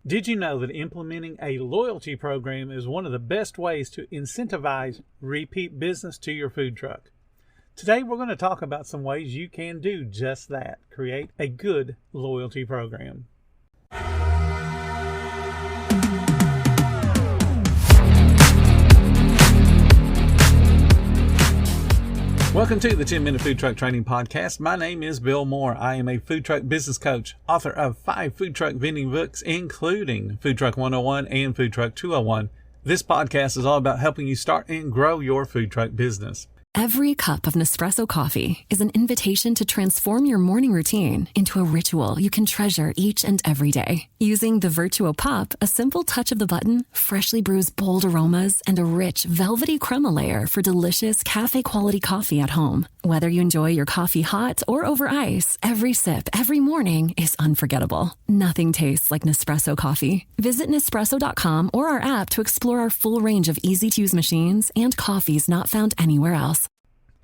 Did you know that implementing a loyalty program is one of the best ways to incentivize repeat business to your food truck? Today, we're going to talk about some ways you can do just that. Create a good loyalty program. Welcome to the 10-Minute Food Truck Training Podcast. My name is Bill Moore. I am a food truck business coach, author of 5 food truck vending books, including Food Truck 101 and Food Truck 201. This podcast is all about helping you start and grow your food truck business. Every cup of Nespresso coffee is an invitation to transform your morning routine into a ritual you can treasure each and every day. Using the Vertuo Pup, a simple touch of the button freshly brews bold aromas and a rich, velvety crema layer for delicious cafe-quality coffee at home. Whether you enjoy your coffee hot or over ice, every sip, every morning is unforgettable. Nothing tastes like Nespresso coffee. Visit Nespresso.com or our app to explore our full range of easy-to-use machines and coffees not found anywhere else.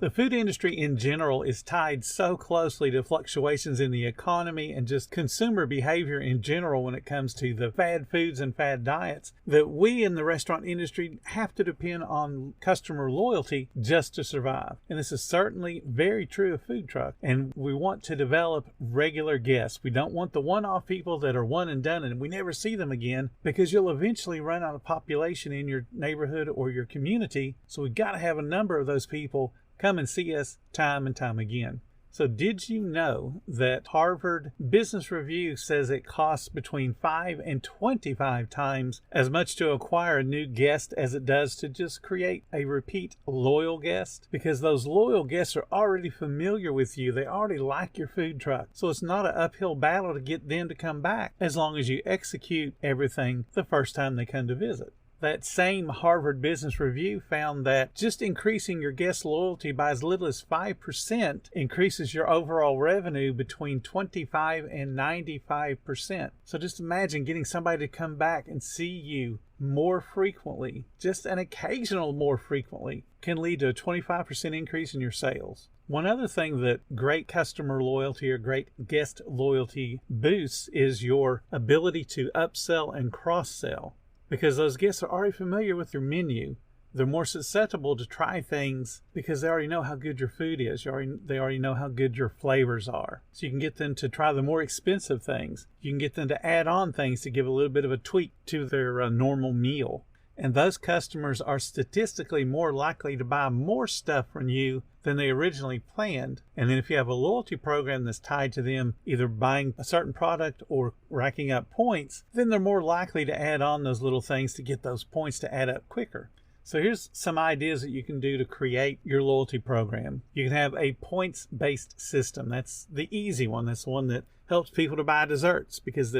The food industry in general is tied so closely to fluctuations in the economy and just consumer behavior in general when it comes to the fad foods and fad diets that we in the restaurant industry have to depend on customer loyalty just to survive. And this is certainly very true of food truck. And we want to develop regular guests. We don't want the one-off people that are one and done and we never see them again, because you'll eventually run out of population in your neighborhood or your community. So we've got to have a number of those people come and see us time and time again. So did you know that Harvard Business Review says it costs between 5 and 25 times as much to acquire a new guest as it does to just create a repeat loyal guest? Because those loyal guests are already familiar with you. They already like your food truck. So it's not an uphill battle to get them to come back as long as you execute everything the first time they come to visit. That same Harvard Business Review found that just increasing your guest loyalty by as little as 5% increases your overall revenue between 25 and 95%. So just imagine getting somebody to come back and see you more frequently, just an occasional more frequently, can lead to a 25% increase in your sales. One other thing that great customer loyalty or great guest loyalty boosts is your ability to upsell and cross-sell. Because those guests are already familiar with your menu. They're more susceptible to try things because they already know how good your food is. They already know how good your flavors are. So you can get them to try the more expensive things. You can get them to add on things to give a little bit of a tweak to their normal meal. And those customers are statistically more likely to buy more stuff from you than they originally planned. And then if you have a loyalty program that's tied to them either buying a certain product or racking up points, then they're more likely to add on those little things to get those points to add up quicker. So here's some ideas that you can do to create your loyalty program. You can have a points-based system. That's the easy one. That's the one that helps people to buy desserts, because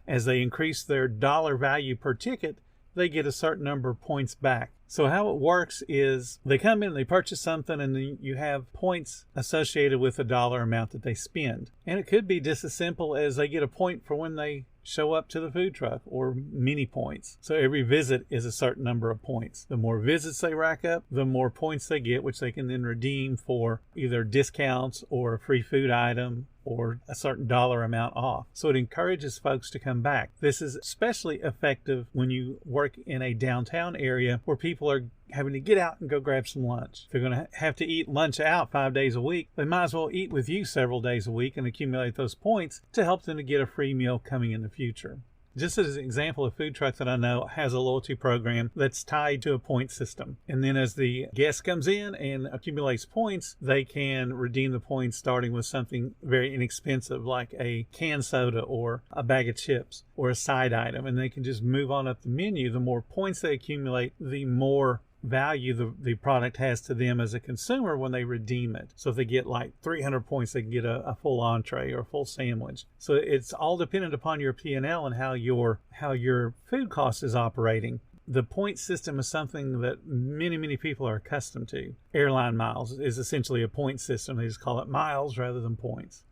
as they increase their dollar value per ticket, they get a certain number of points back. So how it works is they come in, they purchase something, and then you have points associated with the dollar amount that they spend. And it could be just as simple as they get a point for when they show up to the food truck, or mini points. So every visit is a certain number of points. The more visits they rack up, the more points they get, which they can then redeem for either discounts or a free food item or a certain dollar amount off. So it encourages folks to come back. This is especially effective when you work in a downtown area where people are having to get out and go grab some lunch. If they're going to have to eat lunch out 5 days a week, they might as well eat with you several days a week and accumulate those points to help them to get a free meal coming in the future. Just as an example, a food truck that I know has a loyalty program that's tied to a point system. And then as the guest comes in and accumulates points, they can redeem the points starting with something very inexpensive like a canned soda or a bag of chips or a side item. And they can just move on up the menu. The more points they accumulate, the more value the product has to them as a consumer when they redeem it. So if they get like 300 points, they can get a full entree or a full sandwich. So it's all dependent upon your P&L and how your food cost is operating. The point system is something that many people are accustomed to. Airline miles is essentially a point system. They just call it miles rather than points.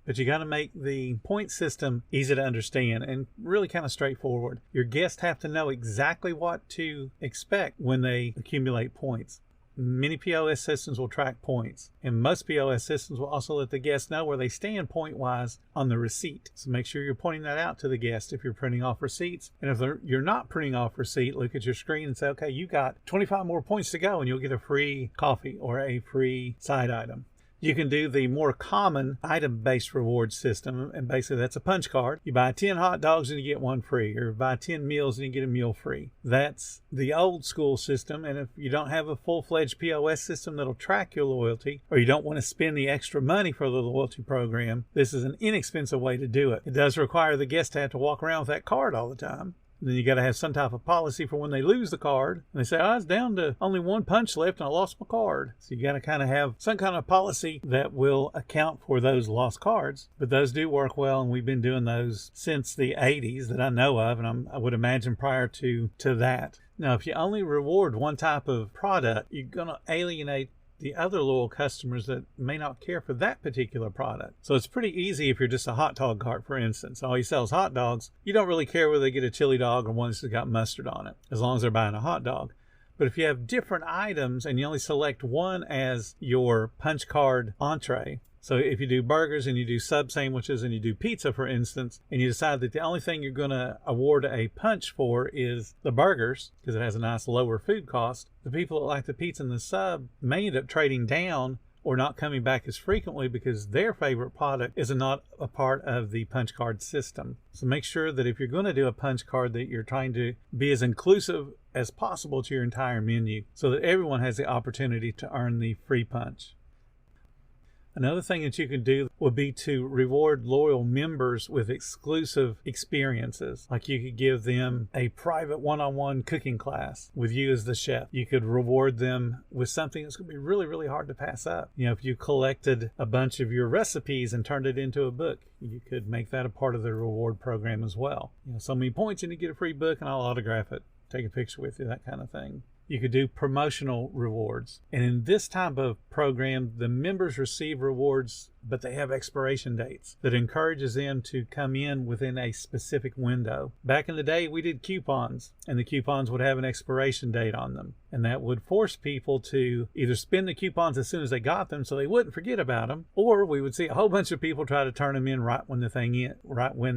But you got to make the point system easy to understand and really kind of straightforward. Your guests have to know exactly what to expect when they accumulate points. Many POS systems will track points, and most POS systems will also let the guest know where they stand point-wise on the receipt. So make sure you're pointing that out to the guest if you're printing off receipts. And if you're not printing off receipt, look at your screen and say, okay, you got 25 more points to go, and you'll get a free coffee or a free side item. You can do the more common item-based reward system, and basically that's a punch card. You buy 10 hot dogs and you get one free, or buy 10 meals and you get a meal free. That's the old school system, and if you don't have a full-fledged POS system that'll track your loyalty, or you don't want to spend the extra money for the loyalty program, this is an inexpensive way to do it. It does require the guest to have to walk around with that card all the time. Then you got to have some type of policy for when they lose the card. And they say, oh, it's down to only one punch left and I lost my card. So you got to kind of have some kind of policy that will account for those lost cards. But those do work well, and we've been doing those since the 80s that I know of, and I would imagine prior to that. Now, if you only reward one type of product, you're going to alienate the other loyal customers that may not care for that particular product. So it's pretty easy if you're just a hot dog cart, for instance. All he sells hot dogs. You don't really care whether they get a chili dog or one that's got mustard on it, as long as they're buying a hot dog. But if you have different items and you only select one as your punch card entree, so if you do burgers and you do sub sandwiches and you do pizza, for instance, and you decide that the only thing you're going to award a punch for is the burgers because it has a nice lower food cost, the people that like the pizza and the sub may end up trading down or not coming back as frequently because their favorite product is not a part of the punch card system. So make sure that if you're going to do a punch card that you're trying to be as inclusive as possible to your entire menu so that everyone has the opportunity to earn the free punch. Another thing that you can do would be to reward loyal members with exclusive experiences. Like you could give them a private one-on-one cooking class with you as the chef. You could reward them with something that's going to be really, really hard to pass up. You know, if you collected a bunch of your recipes and turned it into a book, you could make that a part of the reward program as well. You know, so many points and you get a free book and I'll autograph it, take a picture with you, that kind of thing. You could do promotional rewards. And in this type of program, the members receive rewards, but they have expiration dates that encourages them to come in within a specific window. Back in the day, we did coupons, and the coupons would have an expiration date on them. And that would force people to either spend the coupons as soon as they got them so they wouldn't forget about them, or we would see a whole bunch of people try to turn them in right when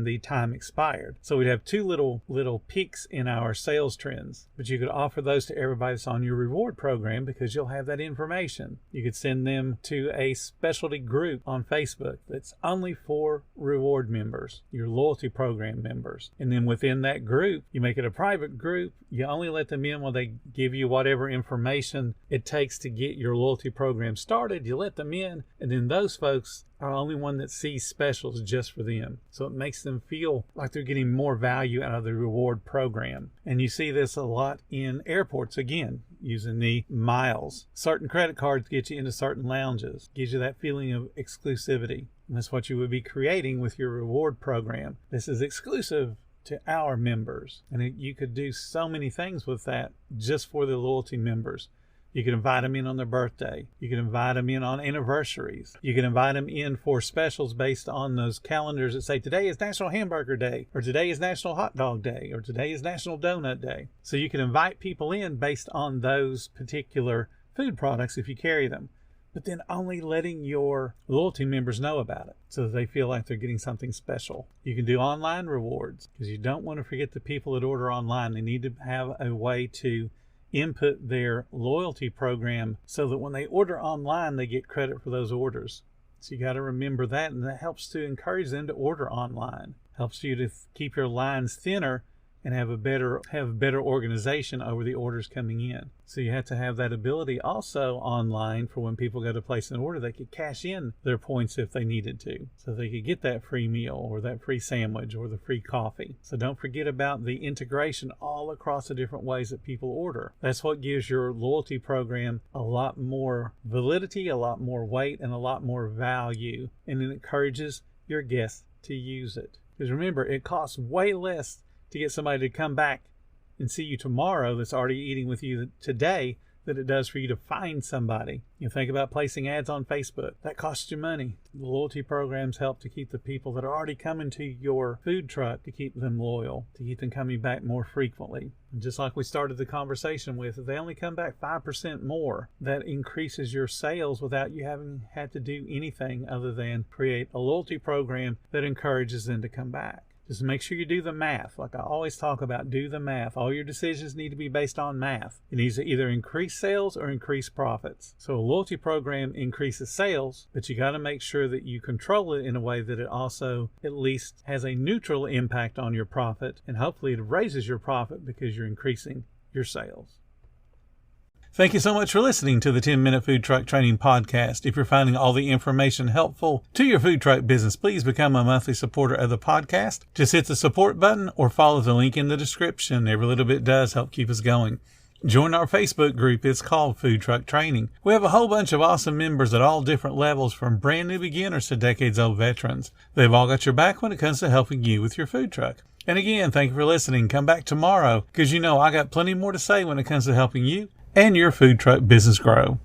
the time expired. So we'd have two little peaks in our sales trends, but you could offer those to everybody that's on your reward program because you'll have that information. You could send them to a specialty group on Facebook that's only for reward members, your loyalty program members. And then within that group, you make it a private group. You only let them in when they give you whatever information it takes to get your loyalty program started. You let them in, and then those folks are the only one that sees specials just for them. So it makes them feel like they're getting more value out of the reward program. And you see this a lot in airports, again, using the miles. Certain credit cards get you into certain lounges, gives you that feeling of exclusivity. And that's what you would be creating with your reward program. This is exclusive to our members. And you could do so many things with that just for the loyalty members. You can invite them in on their birthday. You can invite them in on anniversaries. You can invite them in for specials based on those calendars that say today is National Hamburger Day, or today is National Hot Dog Day, or today is National Donut Day. So you can invite people in based on those particular food products if you carry them, but then only letting your loyalty members know about it so that they feel like they're getting something special. You can do online rewards because you don't want to forget the people that order online. They need to have a way to input their loyalty program so that when they order online, they get credit for those orders. So you got to remember that, and that helps to encourage them to order online. Helps you to keep your lines thinner and have better organization over the orders coming in. So you have to have that ability also online for when people go to place an order, they could cash in their points if they needed to. So they could get that free meal or that free sandwich or the free coffee. So don't forget about the integration all across the different ways that people order. That's what gives your loyalty program a lot more validity, a lot more weight, and a lot more value. And it encourages your guests to use it. Because remember, it costs way less to get somebody to come back and see you tomorrow that's already eating with you today that it does for you to find somebody. You think about placing ads on Facebook. That costs you money. The loyalty programs help to keep the people that are already coming to your food truck, to keep them loyal, to keep them coming back more frequently. And just like we started the conversation with, if they only come back 5% more, that increases your sales without you having had to do anything other than create a loyalty program that encourages them to come back. Just make sure you do the math. Like I always talk about, do the math. All your decisions need to be based on math. It needs to either increase sales or increase profits. So a loyalty program increases sales, but you got to make sure that you control it in a way that it also at least has a neutral impact on your profit, and hopefully it raises your profit because you're increasing your sales. Thank you so much for listening to the 10-Minute Food Truck Training Podcast. If you're finding all the information helpful to your food truck business, please become a monthly supporter of the podcast. Just hit the support button or follow the link in the description. Every little bit does help keep us going. Join our Facebook group. It's called Food Truck Training. We have a whole bunch of awesome members at all different levels, from brand new beginners to decades-old veterans. They've all got your back when it comes to helping you with your food truck. And again, thank you for listening. Come back tomorrow because I got plenty more to say when it comes to helping you and your food truck business grow.